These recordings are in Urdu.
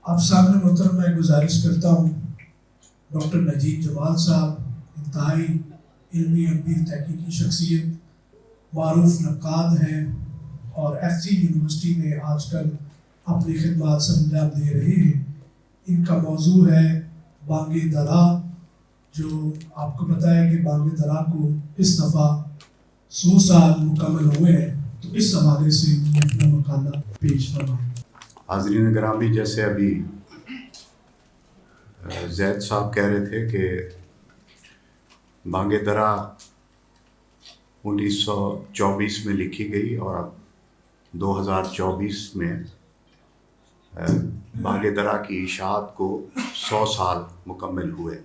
آپ سامنے محترم میں گزارش کرتا ہوں، ڈاکٹر نجیب جمال صاحب انتہائی علمی ادبی تحقیقی شخصیت، معروف نقاد ہیں اور ایف سی یونیورسٹی میں آج کل اپنی خدمات سر انجام دے رہے ہیں۔ ان کا موضوع ہے بانگ درا، جو آپ کو پتہ ہے کہ بانگ درا کو اس دفعہ 100 سال مکمل ہوئے ہیں، تو اس حوالے سے اپنا مقالہ پیش فرمائیں۔ حاضرین گرامی، جیسے ابھی زید صاحب کہہ رہے تھے کہ بانگ درا 1924 میں لکھی گئی اور اب 2024 میں بانگ درا کی اشاعت کو 100 سال مکمل ہوئے،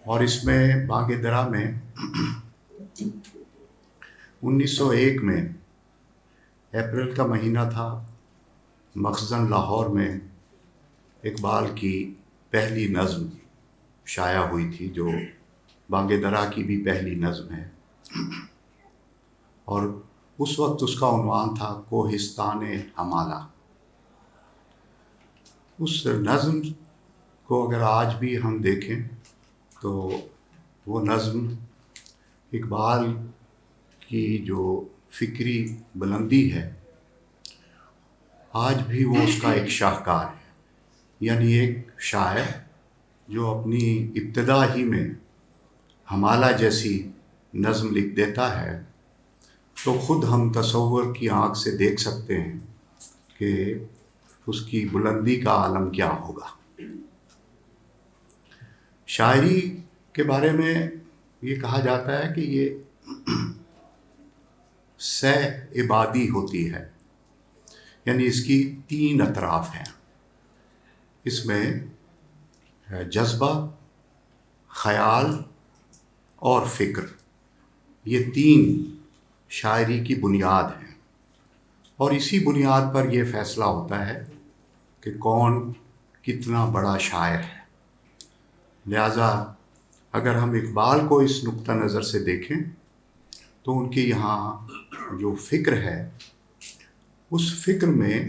اور اس میں بانگ درا میں 1901 میں اپریل کا مہینہ تھا، مخزن لاہور میں اقبال کی پہلی نظم شائع ہوئی تھی، جو بانگ درا کی بھی پہلی نظم ہے، اور اس وقت اس کا عنوان تھا کوہستان ہمالہ۔ اس نظم کو اگر آج بھی ہم دیکھیں تو وہ نظم اقبال کی جو فکری بلندی ہے، آج بھی وہ اس کا ایک شاہکار ہے۔ یعنی ایک شاعر جو اپنی ابتدا ہی میں ہمالہ جیسی نظم لکھ دیتا ہے، تو خود ہم تصور کی آنکھ سے دیکھ سکتے ہیں کہ اس کی بلندی کا عالم کیا ہوگا۔ شاعری کے بارے میں یہ کہا جاتا ہے کہ یہ سہ عبادی ہوتی ہے، یعنی اس کی 3 اطراف ہیں۔ اس میں جذبہ، خیال اور فکر، یہ 3 شاعری کی بنیاد ہیں، اور اسی بنیاد پر یہ فیصلہ ہوتا ہے کہ کون کتنا بڑا شاعر ہے۔ لہٰذا اگر ہم اقبال کو اس نقطہ نظر سے دیکھیں تو ان کے یہاں جو فکر ہے، اس فکر میں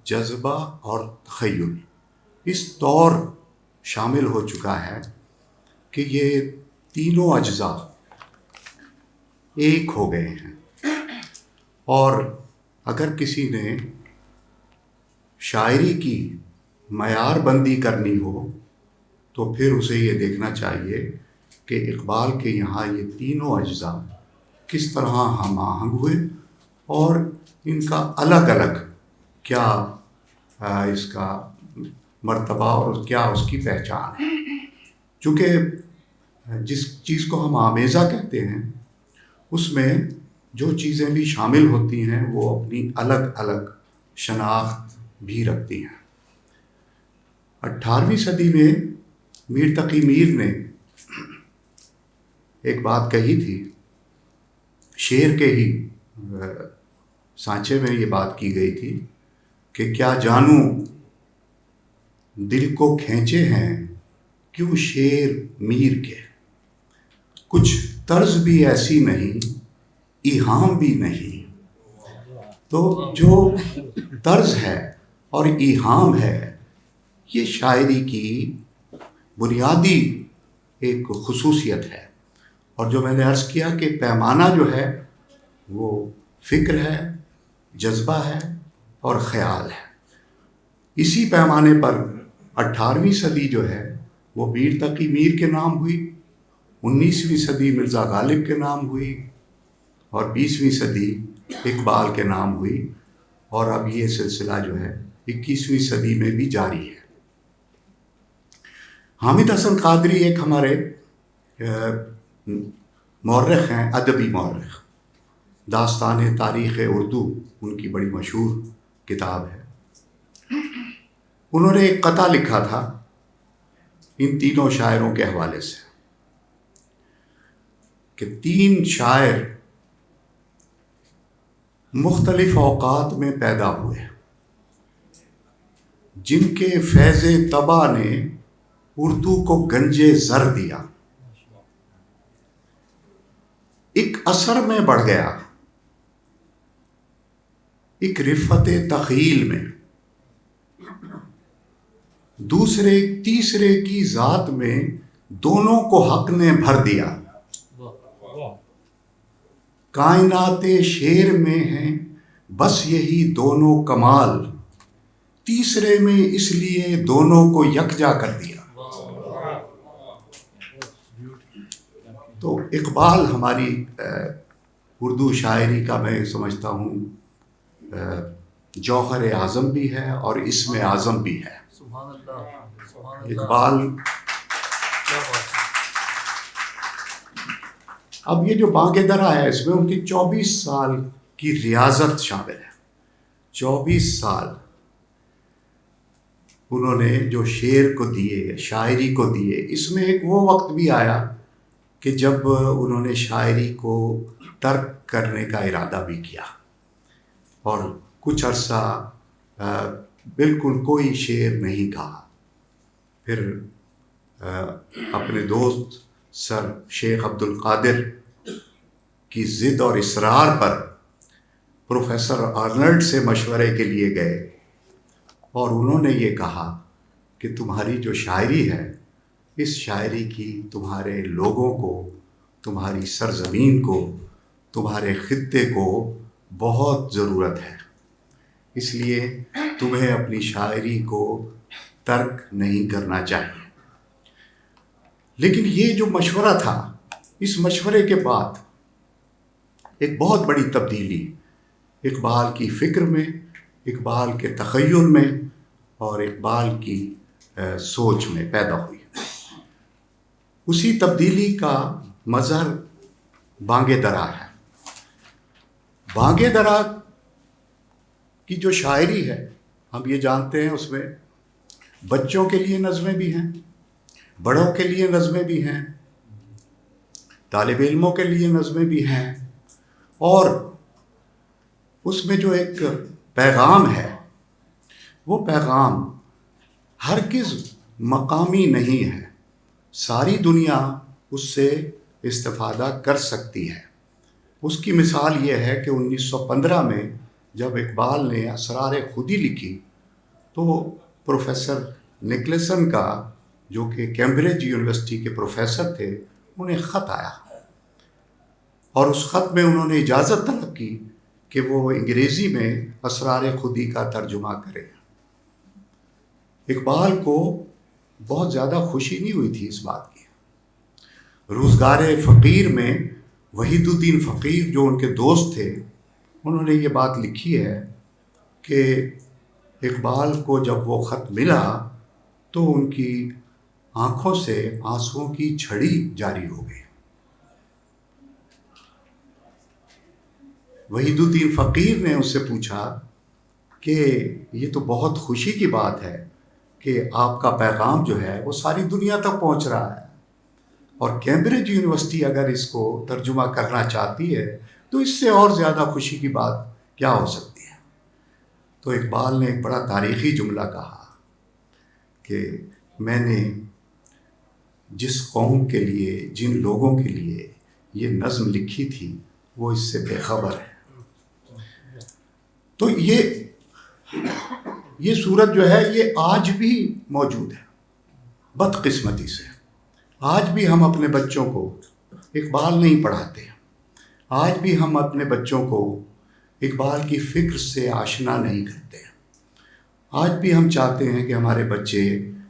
جذبہ اور تخیل اس طور شامل ہو چکا ہے کہ یہ تینوں اجزاء ایک ہو گئے ہیں، اور اگر کسی نے شاعری کی معیار بندی کرنی ہو تو پھر اسے یہ دیکھنا چاہیے کہ اقبال کے یہاں یہ تینوں اجزاء کس طرح ہم آہنگ ہوئے اور ان کا الگ الگ کیا اس کا مرتبہ اور کیا اس کی پہچان ہے۔ چونکہ جس چیز کو ہم آمیزہ کہتے ہیں، اس میں جو چیزیں بھی شامل ہوتی ہیں وہ اپنی الگ الگ شناخت بھی رکھتی ہیں۔ 18ویں صدی میں میر تقی میر نے ایک بات کہی تھی، شعر کے ہی سانچے میں یہ بات کی گئی تھی کہ کیا جانوں دل کو کھینچے ہیں کیوں شعر میر کے، کچھ طرز بھی ایسی نہیں ایہام بھی نہیں۔ تو جو طرز ہے اور ایہام ہے، یہ شاعری کی بنیادی ایک خصوصیت ہے، اور جو میں نے عرض کیا کہ پیمانہ جو ہے وہ فکر ہے، جذبہ ہے اور خیال ہے۔ اسی پیمانے پر 18ویں صدی جو ہے وہ میر تقی میر کے نام ہوئی، 19ویں صدی مرزا غالب کے نام ہوئی، اور 20ویں صدی اقبال کے نام ہوئی، اور اب یہ سلسلہ جو ہے 21ویں صدی میں بھی جاری ہے۔ حامد حسن قادری ایک ہمارے مورخ ہیں، ادبی مورخ، داستان تاریخ اردو ان کی بڑی مشہور کتاب ہے۔ انہوں نے ایک قطعہ لکھا تھا ان تینوں شاعروں کے حوالے سے کہ 3 شاعر مختلف اوقات میں پیدا ہوئے، جن کے فیض طبع نے اردو کو گنج زر دیا، ایک اثر میں بڑھ گیا، ایک رفت تخیل میں۔ دوسرے تیسرے کی ذات میں دونوں کو حق نے بھر دیا. کائنات شعر میں ہیں بس یہی دونوں کمال، تیسرے میں اس لیے دونوں کو یکجا کر دیا. تو اقبال ہماری اردو شاعری کا میں سمجھتا ہوں جوہر اعظم بھی ہے اور اسم اعظم بھی ہے. اقبال اب یہ جو بانگ درا ہے اس میں ان کی 24 سال کی ریاضت شامل ہے. 24 سال انہوں نے جو شعر کو دیے، شاعری کو دیے. اس میں ایک وہ وقت بھی آیا کہ جب انہوں نے شاعری کو ترک کرنے کا ارادہ بھی کیا اور کچھ عرصہ بالکل کوئی شعر نہیں کہا. پھر اپنے دوست سر شیخ عبد القادر کی ضد اور اصرار پر پروفیسر آرنلڈ سے مشورے کے لیے گئے اور انہوں نے یہ کہا کہ تمہاری جو شاعری ہے، اس شاعری کی تمہارے لوگوں کو، تمہاری سرزمین کو، تمہارے خطے کو بہت ضرورت ہے، اس لیے تمہیں اپنی شاعری کو ترک نہیں کرنا چاہیے. لیکن یہ جو مشورہ تھا، اس مشورے کے بعد ایک بہت بڑی تبدیلی اقبال کی فکر میں، اقبال کے تخیل میں اور اقبال کی سوچ میں پیدا ہوئی. اسی تبدیلی کا مظہر بانگ درا ہے. بانگ درا کی جو شاعری ہے، ہم یہ جانتے ہیں اس میں بچوں کے لیے نظمیں بھی ہیں، بڑوں کے لیے نظمیں بھی ہیں، طالب علموں کے لیے نظمیں بھی ہیں، اور اس میں جو ایک پیغام ہے وہ پیغام ہرگز مقامی نہیں ہے. ساری دنیا اس سے استفادہ کر سکتی ہے. اس کی مثال یہ ہے کہ 1915 میں جب اقبال نے اسرار خودی لکھی تو پروفیسر نکلسن کا، جو کہ کیمبرج یونیورسٹی کے پروفیسر تھے، انہیں خط آیا اور اس خط میں انہوں نے اجازت طلب کی کہ وہ انگریزی میں اسرار خودی کا ترجمہ کریں. اقبال کو بہت زیادہ خوشی نہیں ہوئی تھی اس بات کی. روزگار فقیر میں وحید الدین فقیر جو ان کے دوست تھے، انہوں نے یہ بات لکھی ہے کہ اقبال کو جب وہ خط ملا تو ان کی آنکھوں سے آنسوؤں کی جھڑی جاری ہو گئی. وحید الدین فقیر نے اس سے پوچھا کہ یہ تو بہت خوشی کی بات ہے کہ آپ کا پیغام جو ہے وہ ساری دنیا تک پہنچ رہا ہے، اور کیمبرج یونیورسٹی اگر اس کو ترجمہ کرنا چاہتی ہے تو اس سے اور زیادہ خوشی کی بات کیا ہو سکتی ہے. تو اقبال نے ایک بڑا تاریخی جملہ کہا کہ میں نے جس قوم کے لیے، جن لوگوں کے لیے یہ نظم لکھی تھی وہ اس سے بے خبر ہے. تو یہ صورت جو ہے یہ آج بھی موجود ہے. بدقسمتی سے آج بھی ہم اپنے بچوں کو اقبال نہیں پڑھاتے. آج بھی ہم اپنے بچوں کو اقبال کی فکر سے آشنا نہیں کرتے. آج بھی ہم چاہتے ہیں کہ ہمارے بچے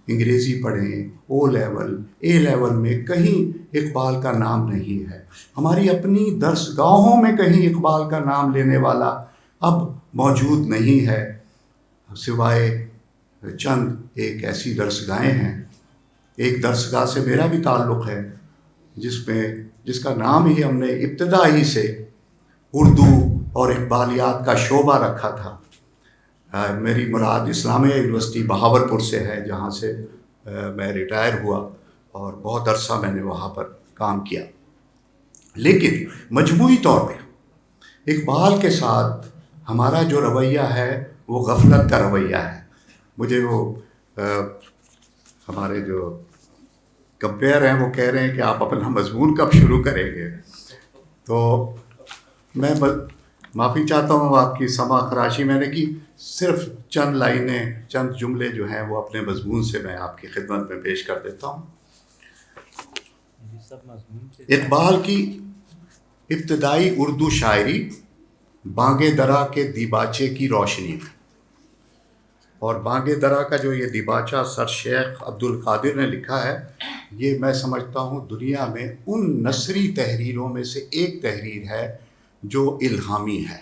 انگریزی پڑھیں، او لیول، اے لیول میں کہیں اقبال کا نام نہیں ہے. ہماری اپنی درسگاہوں میں کہیں اقبال کا نام لینے والا اب موجود نہیں ہے، سوائے چند ایک ایسی درسگاہیں ہیں. ایک درسگاہ سے میرا بھی تعلق ہے جس کا نام ہی ہم نے ابتدا ہی سے اردو اور اقبالیات کا شعبہ رکھا تھا. میری مراد اسلامیہ یونیورسٹی بہاولپور سے ہے، جہاں سے میں ریٹائر ہوا اور بہت عرصہ میں نے وہاں پر کام کیا. لیکن مجموعی طور پہ اقبال کے ساتھ ہمارا جو رویہ ہے وہ غفلت کا رویہ ہے. مجھے وہ ہمارے جو کمپیئر ہیں وہ کہہ رہے ہیں کہ آپ اپنا مضمون کب شروع کریں گے. تو میں معافی چاہتا ہوں آپ کی سما خراشی میں نے کی. صرف چند لائنیں، چند جملے جو ہیں وہ اپنے مضمون سے میں آپ کی خدمت میں پیش کر دیتا ہوں. اقبال کی ابتدائی اردو شاعری بانگے درا کے دیباچے کی روشنی میں، اور بانگے درا کا جو یہ دیباچہ سر شیخ عبدالقادر نے لکھا ہے، یہ میں سمجھتا ہوں دنیا میں ان نثری تحریروں میں سے ایک تحریر ہے جو الہامی ہے.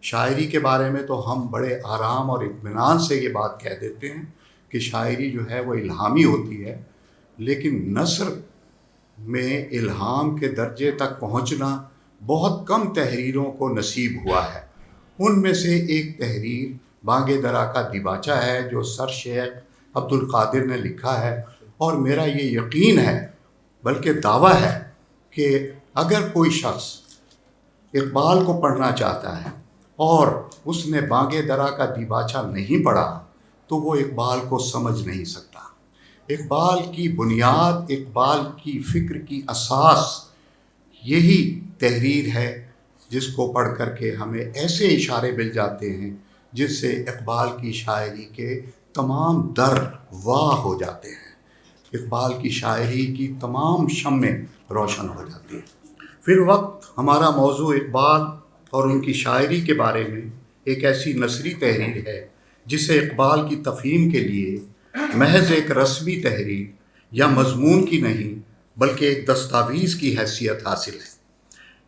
شاعری کے بارے میں تو ہم بڑے آرام اور اطمینان سے یہ بات کہہ دیتے ہیں کہ شاعری جو ہے وہ الہامی ہوتی ہے، لیکن نثر میں الہام کے درجے تک پہنچنا بہت کم تحریروں کو نصیب ہوا ہے. ان میں سے ایک تحریر بانگے درا کا دیباچہ ہے جو سر شیخ عبدالقادر نے لکھا ہے، اور میرا یہ یقین ہے بلکہ دعویٰ ہے کہ اگر کوئی شخص اقبال کو پڑھنا چاہتا ہے اور اس نے بانگے درا کا دیباچہ نہیں پڑھا تو وہ اقبال کو سمجھ نہیں سکتا. اقبال کی بنیاد، اقبال کی فکر کی اساس یہی تحریر ہے جس کو پڑھ کر کے ہمیں ایسے اشارے مل جاتے ہیں جس سے اقبال کی شاعری کے تمام در واہ ہو جاتے ہیں، اقبال کی شاعری کی تمام شمعیں روشن ہو جاتی ہیں. فی الوقت ہمارا موضوع اقبال اور ان کی شاعری کے بارے میں ایک ایسی نثری تحریر ہے جسے اقبال کی تفہیم کے لیے محض ایک رسمی تحریر یا مضمون کی نہیں بلکہ ایک دستاویز کی حیثیت حاصل ہے.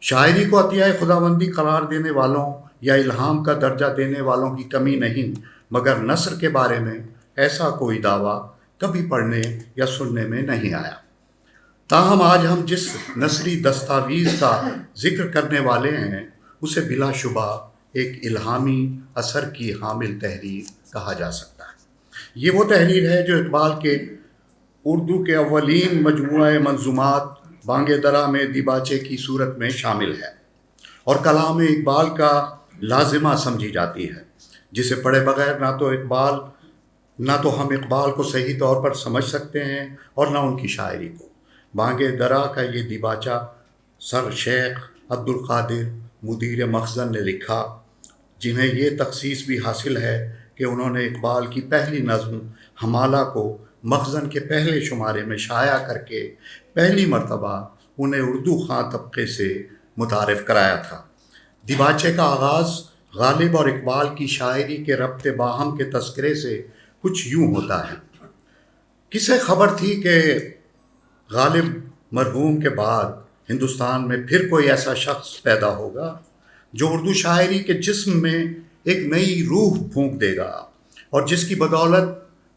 شاعری کو عطیہ خداوندی قرار دینے والوں یا الہام کا درجہ دینے والوں کی کمی نہیں، مگر نثر کے بارے میں ایسا کوئی دعویٰ کبھی پڑھنے یا سننے میں نہیں آیا. تاہم آج ہم جس نثری دستاویز کا ذکر کرنے والے ہیں اسے بلا شبہ ایک الہامی اثر کی حامل تحریر کہا جا سکتا ہے. یہ وہ تحریر ہے جو اقبال کے اردو کے اولین مجموعہ منظومات بانگے درا میں دیباچے کی صورت میں شامل ہے اور کلام اقبال کا لازمہ سمجھی جاتی ہے، جسے پڑھے بغیر نہ تو ہم اقبال کو صحیح طور پر سمجھ سکتے ہیں اور نہ ان کی شاعری کو. بانگے درا کا یہ دیباچہ سر شیخ عبدالقادر مدیر مخزن نے لکھا، جنہیں یہ تخصیص بھی حاصل ہے کہ انہوں نے اقبال کی پہلی نظم ہمالہ کو مخزن کے پہلے شمارے میں شائع کر کے پہلی مرتبہ انہیں اردو خواں طبقے سے متعارف کرایا تھا. دیباچے کا آغاز غالب اور اقبال کی شاعری کے ربط باہم کے تذکرے سے کچھ یوں ہوتا ہے. کسے خبر تھی کہ غالب مرحوم کے بعد ہندوستان میں پھر کوئی ایسا شخص پیدا ہوگا جو اردو شاعری کے جسم میں ایک نئی روح پھونک دے گا اور جس کی بدولت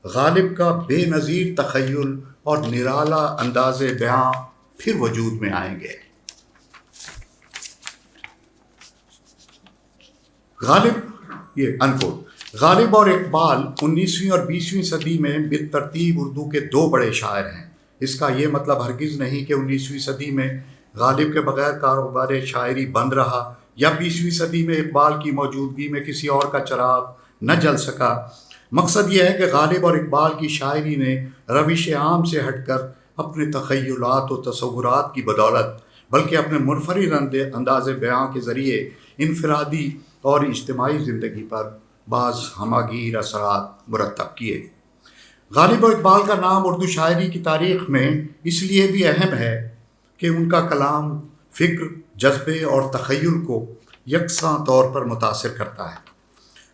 غالب کا بے نظیر تخیل اور نرالا انداز بیاں پھر وجود میں آئیں گے. غالب اور اقبال 19ویں اور 20ویں صدی میں بالترتیب اردو کے دو بڑے شاعر ہیں. اس کا یہ مطلب ہرگز نہیں کہ 19ویں صدی میں غالب کے بغیر کاروبار شاعری بند رہا یا 20ویں صدی میں اقبال کی موجودگی میں کسی اور کا چراغ نہ جل سکا. مقصد یہ ہے کہ غالب اور اقبال کی شاعری نے روش عام سے ہٹ کر اپنے تخیلات و تصورات کی بدولت بلکہ اپنے منفرد انداز بیان کے ذریعے انفرادی اور اجتماعی زندگی پر بعض ہماگیر اثرات مرتب کیے. غالب و اقبال کا نام اردو شاعری کی تاریخ میں اس لیے بھی اہم ہے کہ ان کا کلام فکر، جذبے اور تخیل کو یکساں طور پر متاثر کرتا ہے.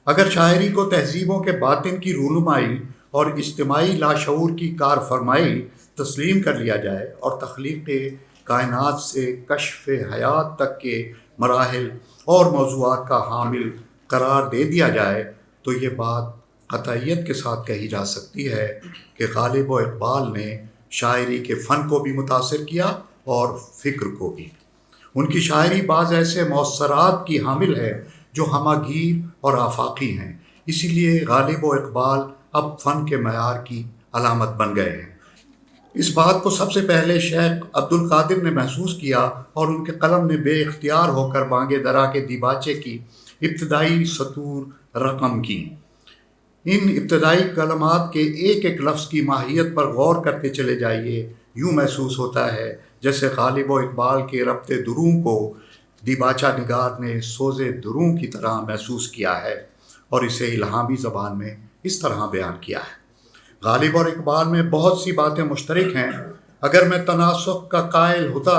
اگر شاعری کو تہذیبوں کے باطن کی رونمائی اور اجتماعی لاشعور کی کار فرمائی تسلیم کر لیا جائے اور تخلیق کائنات سے کشف حیات تک کے مراحل اور موضوعات کا حامل قرار دے دیا جائے تو یہ بات قطعیت کے ساتھ کہی جا سکتی ہے کہ غالب و اقبال نے شاعری کے فن کو بھی متاثر کیا اور فکر کو بھی. ان کی شاعری بعض ایسے مؤثرات کی حامل ہے جو ہماگیر اور آفاقی ہیں. اسی لیے غالب و اقبال اب فن کے معیار کی علامت بن گئے ہیں. اس بات کو سب سے پہلے شیخ عبدالقادر نے محسوس کیا اور ان کے قلم نے بے اختیار ہو کر بانگے درا کے دیباچے کی ابتدائی سطور رقم کی. ان ابتدائی کلمات کے ایک ایک لفظ کی ماہیت پر غور کرتے چلے جائیے. یوں محسوس ہوتا ہے جیسے غالب و اقبال کے ربط دروم کو دیباچہ نگار نے سوز دروں کی طرح محسوس کیا ہے اور اسے الہامی زبان میں اس طرح بیان کیا ہے۔ غالب اور اقبال میں بہت سی باتیں مشترک ہیں۔ اگر میں تناسخ کا قائل ہوتا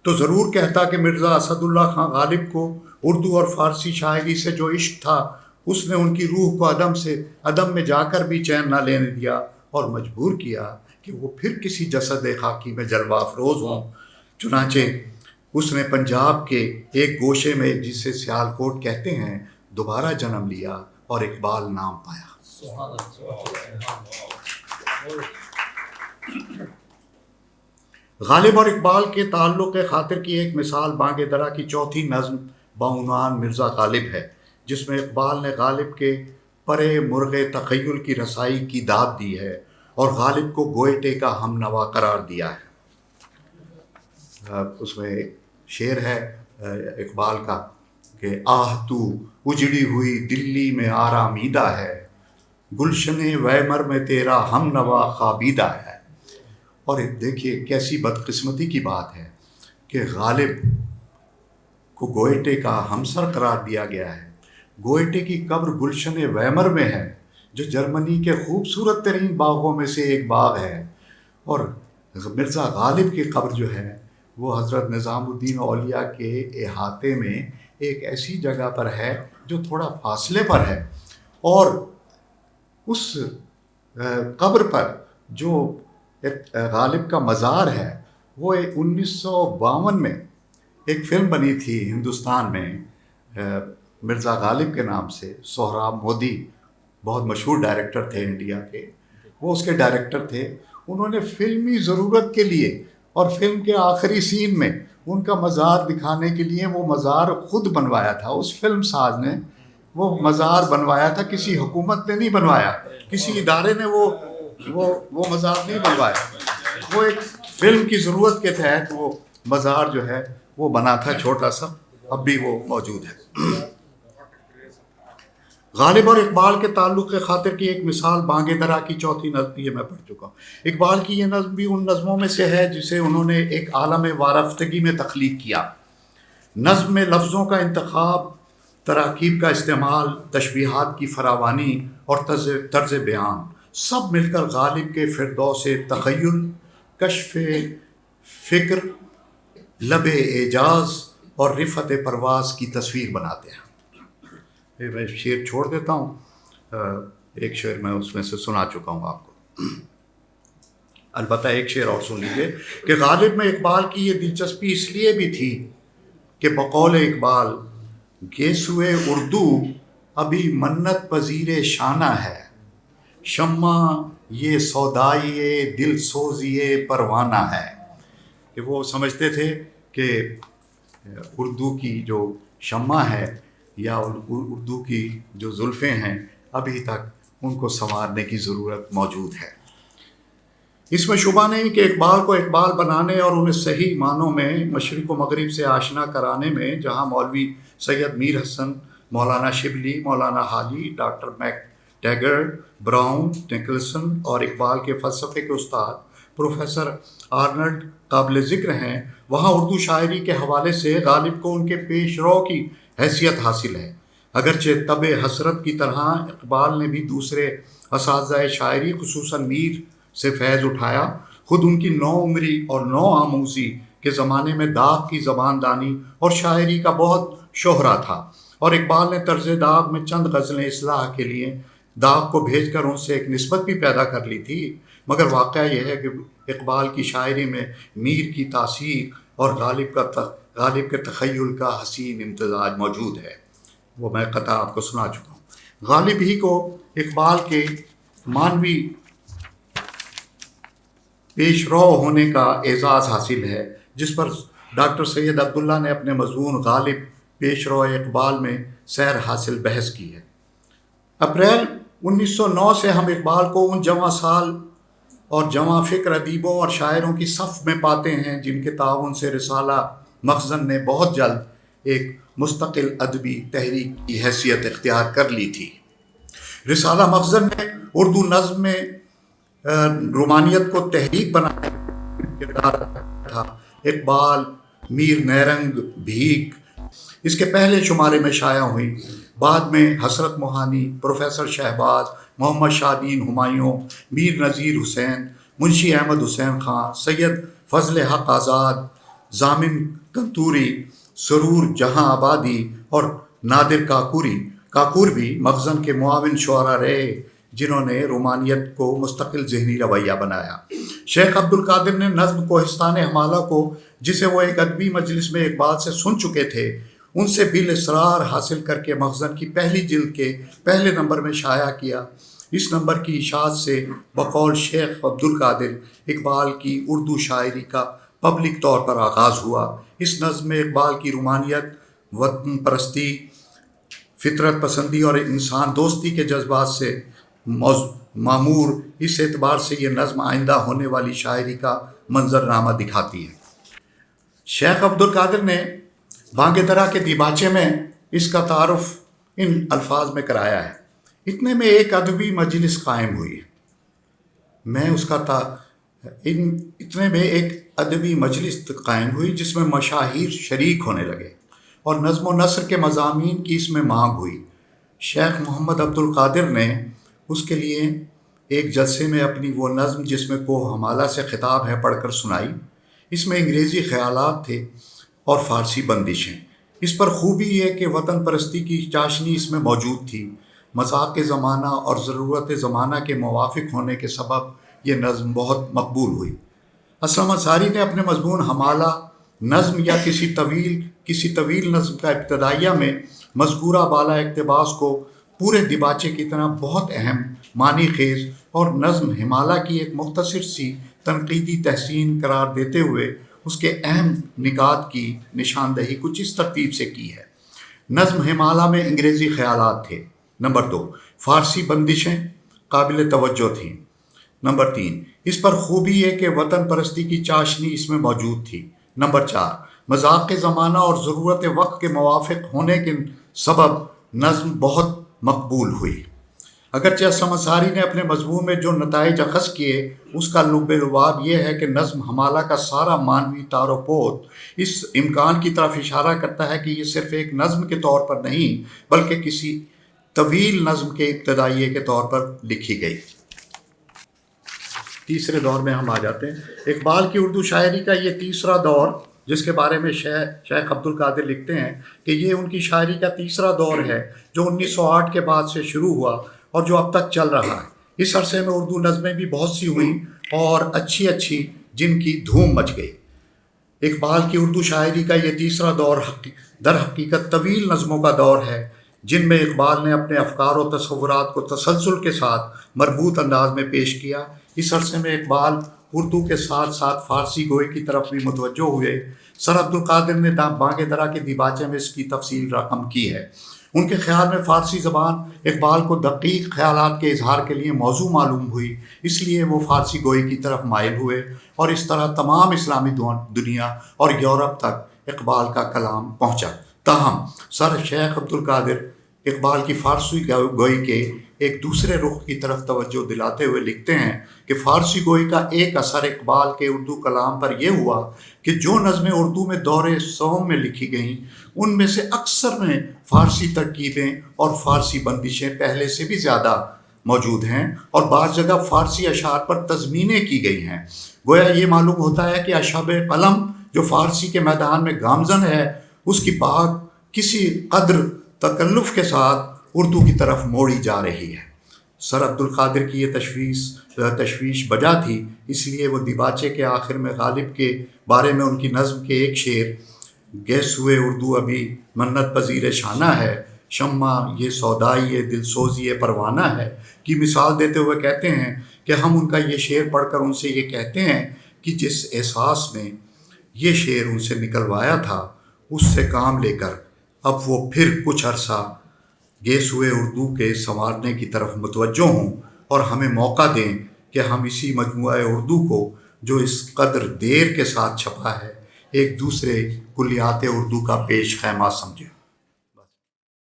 تو ضرور کہتا کہ مرزا اسد اللہ خان غالب کو اردو اور فارسی شاعری سے جو عشق تھا اس نے ان کی روح کو عدم میں جا کر بھی چین نہ لینے دیا اور مجبور کیا کہ وہ پھر کسی جسد خاکی میں جلوہ افروز ہوں۔ چنانچہ اس نے پنجاب کے ایک گوشے میں جسے سیالکوٹ کہتے ہیں دوبارہ جنم لیا اور اقبال نام پایا۔ غالب اور اقبال کے تعلق خاطر کی ایک مثال بانگ درا کی چوتھی نظم بعنوان مرزا غالب ہے، جس میں اقبال نے غالب کے پرے مرغ تخیل کی رسائی کی داد دی ہے اور غالب کو گوئٹے کا ہم نوا قرار دیا ہے۔ اس میں ایک شعر ہے اقبال کا کہ آہ تو اجڑی ہوئی دلی میں آرامیدہ ہے، گلشن ویمر میں تیرا ہم نوا خوابیدہ ہے۔ اور دیکھیے کیسی بدقسمتی کی بات ہے کہ غالب کو گوئٹے کا ہمسر قرار دیا گیا ہے۔ گوئٹے کی قبر گلشن ویمر میں ہے، جو جرمنی کے خوبصورت ترین باغوں میں سے ایک باغ ہے، اور مرزا غالب کی قبر جو ہے وہ حضرت نظام الدین اولیاء کے احاطے میں ایک ایسی جگہ پر ہے جو تھوڑا فاصلے پر ہے، اور اس قبر پر جو غالب کا مزار ہے وہ 1952 میں ایک فلم بنی تھی ہندوستان میں مرزا غالب کے نام سے۔ سہراب مودی بہت مشہور ڈائریکٹر تھے انڈیا کے، وہ اس کے ڈائریکٹر تھے۔ انہوں نے فلمی ضرورت کے لیے اور فلم کے آخری سین میں ان کا مزار دکھانے کے لیے وہ مزار خود بنوایا تھا۔ اس فلم ساز نے وہ مزار بنوایا تھا، کسی حکومت نے نہیں بنوایا، کسی ادارے نے وہ مزار نہیں بنوایا، وہ ایک فلم کی ضرورت کے تحت وہ مزار جو ہے وہ بنا تھا، چھوٹا سا، اب بھی وہ موجود ہے۔ غالب اور اقبال کے تعلق کے خاطر کی ایک مثال بانگ درا کی چوتھی نظم، یہ میں پڑھ چکا ہوں۔ اقبال کی یہ نظم بھی ان نظموں میں سے ہے جسے انہوں نے ایک عالم وارفتگی میں تخلیق کیا۔ نظم میں لفظوں کا انتخاب، تراکیب کا استعمال، تشبیہات کی فراوانی اور طرز بیان سب مل کر غالب کے فردوس تخیل، کشف فکر، لب اعجاز اور رفعت پرواز کی تصویر بناتے ہیں۔ میں شعر چھوڑ دیتا ہوں، ایک شعر میں اس میں سے سنا چکا ہوں آپ کو، البتہ ایک شعر اور سن لیجیے کہ غالب میں اقبال کی یہ دلچسپی اس لیے بھی تھی کہ بقول اقبال گیسوئے اردو ابھی منت پذیر شانہ ہے، شمع یہ سودائیے دل سوزیے پروانہ ہے، کہ وہ سمجھتے تھے کہ اردو کی جو شمع ہے یا اردو کی جو زلفیں ہیں ابھی تک ان کو سنوارنے کی ضرورت موجود ہے۔ اس میں شبہ نہیں کہ اقبال کو اقبال بنانے اور انہیں صحیح معنوں میں مشرق و مغرب سے آشنا کرانے میں جہاں مولوی سید میر حسن، مولانا شبلی، مولانا حاجی، ڈاکٹر میک ٹیگرڈ، براؤن، نکلسن اور اقبال کے فلسفے کے استاد پروفیسر آرنلڈ قابل ذکر ہیں، وہاں اردو شاعری کے حوالے سے غالب کو ان کے پیش رو کی حیثیت حاصل ہے۔ اگرچہ طب حسرت کی طرح اقبال نے بھی دوسرے اساتذہ شاعری خصوصاً میر سے فیض اٹھایا۔ خود ان کی نو عمری اور نو آموزی کے زمانے میں داغ کی زبان دانی اور شاعری کا بہت شہرا تھا، اور اقبال نے طرز داغ میں چند غزلیں اصلاح کے لیے داغ کو بھیج کر ان سے ایک نسبت بھی پیدا کر لی تھی۔ مگر واقعہ یہ ہے کہ اقبال کی شاعری میں میر کی تاثیر اور غالب کے تخیل کا حسین امتزاج موجود ہے۔ وہ میں قطع آپ کو سنا چکا ہوں۔ غالب ہی کو اقبال کے مانوی پیش رو ہونے کا اعزاز حاصل ہے، جس پر ڈاکٹر سید عبداللہ نے اپنے مضمون غالب پیش رو اقبال میں سیر حاصل بحث کی ہے۔ اپریل 1909 سے ہم اقبال کو ان جواں سال اور جواں فکر ادیبوں اور شاعروں کی صف میں پاتے ہیں جن کے تعاون سے رسالہ مخزن نے بہت جلد ایک مستقل ادبی تحریک کی حیثیت اختیار کر لی تھی۔ رسالہ مخزن نے اردو نظم میں رومانیت کو تحریک بنانے کا کردار تھا۔ اقبال، میر نیرنگ، بھیک، اس کے پہلے شمارے میں شائع ہوئی، بعد میں حسرت موہانی، پروفیسر شہباز، محمد شادین ہمایوں، میر نذیر حسین، منشی احمد حسین خان، سید فضل حق آزاد، ضامن کنتوری، سرور جہاں آبادی اور نادر کاکوروی مخزن کے معاون شعراء رہے جنہوں نے رومانیت کو مستقل ذہنی رویہ بنایا۔ شیخ عبد القادر نے نظم کوہستان حمالہ کو، جسے وہ ایک ادبی مجلس میں اقبال سے سن چکے تھے، ان سے بالاسرار حاصل کر کے مخزن کی پہلی جلد کے پہلے نمبر میں شائع کیا۔ اس نمبر کی اشاعت سے بقول شیخ عبد القادر اقبال کی اردو شاعری کا پبلک طور پر آغاز ہوا۔ اس نظم میں اقبال کی رومانیت، وطن پرستی، فطرت پسندی اور انسان دوستی کے جذبات سے معمور، اس اعتبار سے یہ نظم آئندہ ہونے والی شاعری کا منظرنامہ دکھاتی ہے۔ شیخ عبد القادر نے بانگ درا کے دیباچے میں اس کا تعارف ان الفاظ میں کرایا ہے: اتنے میں ایک ادبی مجلس قائم ہوئی، اتنے میں ایک ادبی مجلس قائم ہوئی جس میں مشاہیر شریک ہونے لگے اور نظم و نثر کے مضامین کی اس میں مانگ ہوئی۔ شیخ محمد عبد القادر نے اس کے لیے ایک جلسے میں اپنی وہ نظم جس میں کوہ حمالہ سے خطاب ہے پڑھ کر سنائی۔ اس میں انگریزی خیالات تھے اور فارسی بندشیں۔ اس پر خوبی یہ کہ وطن پرستی کی چاشنی اس میں موجود تھی۔ مذاق زمانہ اور ضرورت زمانہ کے موافق ہونے کے سبب یہ نظم بہت مقبول ہوئی۔ اسلم انصاری نے اپنے مضمون حمالہ نظم یا کسی طویل نظم کا ابتدائیہ میں مذکورہ بالا اقتباس کو پورے دیباچے کی طرح بہت اہم، معنی خیز اور نظم حمالہ کی ایک مختصر سی تنقیدی تحسین قرار دیتے ہوئے اس کے اہم نکات کی نشاندہی کچھ اس ترتیب سے کی ہے۔ نظم حمالہ میں انگریزی خیالات تھے۔ نمبر 2، فارسی بندشیں قابل توجہ تھیں۔ نمبر 3، اس پر خوبی یہ کہ وطن پرستی کی چاشنی اس میں موجود تھی۔ نمبر 4، مذاق زمانہ اور ضرورت وقت کے موافق ہونے کے سبب نظم بہت مقبول ہوئی۔ اگرچہ اسلم انصاری نے اپنے مضمون میں جو نتائج اخذ کیے اس کا لب لباب یہ ہے کہ نظم حمالہ کا سارا معنوی تار و پود اس امکان کی طرف اشارہ کرتا ہے کہ یہ صرف ایک نظم کے طور پر نہیں بلکہ کسی طویل نظم کے ابتدائیے کے طور پر لکھی گئی۔ تیسرے دور میں ہم آ جاتے ہیں۔ اقبال کی اردو شاعری کا یہ تیسرا دور، جس کے بارے میں شیخ عبد القادر لکھتے ہیں کہ یہ ان کی شاعری کا تیسرا دور ہے جو 1908 کے بعد سے شروع ہوا اور جو اب تک چل رہا ہے۔ اس عرصے میں اردو نظمیں بھی بہت سی ہوئیں اور اچھی جن کی دھوم مچ گئی۔ اقبال کی اردو شاعری کا یہ تیسرا دور در حقیقت طویل نظموں کا دور ہے جن میں اقبال نے اپنے افکار و تصورات کو تسلسل کے ساتھ مربوط انداز میں پیش کیا۔ اس عرصے میں اقبال اردو کے ساتھ ساتھ فارسی گوئی کی طرف بھی متوجہ ہوئے۔ سر عبد القادر نے بانگ درا کے دیباچے میں اس کی تفصیل رقم کی ہے۔ ان کے خیال میں فارسی زبان اقبال کو دقیق خیالات کے اظہار کے لیے موزوں معلوم ہوئی، اس لیے وہ فارسی گوئی کی طرف مائل ہوئے اور اس طرح تمام اسلامی دنیا اور یورپ تک اقبال کا کلام پہنچا۔ تاہم سر شیخ عبد القادر اقبال کی فارسی گوئی کے ایک دوسرے رخ کی طرف توجہ دلاتے ہوئے لکھتے ہیں کہ فارسی گوئی کا ایک اثر اقبال کے اردو کلام پر یہ ہوا کہ جو نظمیں اردو میں دور سوم میں لکھی گئیں ان میں سے اکثر میں فارسی ترکیبیں اور فارسی بندشیں پہلے سے بھی زیادہ موجود ہیں اور بعض جگہ فارسی اشعار پر تضمینیں کی گئی ہیں۔ گویا یہ معلوم ہوتا ہے کہ اشہب قلم جو فارسی کے میدان میں گامزن ہے اس کی بات کسی قدر تکلف کے ساتھ اردو کی طرف موڑی جا رہی ہے۔ سر عبد القادر کی یہ تشویش بجا تھی، اس لیے وہ دیباچے کے آخر میں غالب کے بارے میں ان کی نظم کے ایک شعر گیسوئے اردو ابھی منت پذیر شانہ ہے، شمع یہ سودائی یہ دل سوزی یہ پروانہ ہے کی مثال دیتے ہوئے کہتے ہیں کہ ہم ان کا یہ شعر پڑھ کر ان سے یہ کہتے ہیں کہ جس احساس میں یہ شعر ان سے نکلوایا تھا اس سے کام لے کر اب وہ پھر کچھ عرصہ گیسوئے اردو کے سنوارنے کی طرف متوجہ ہوں اور ہمیں موقع دیں کہ ہم اسی مجموعہ اردو کو جو اس قدر دیر کے ساتھ چھپا ہے ایک دوسرے کلیات اردو کا پیش خیمہ سمجھیں۔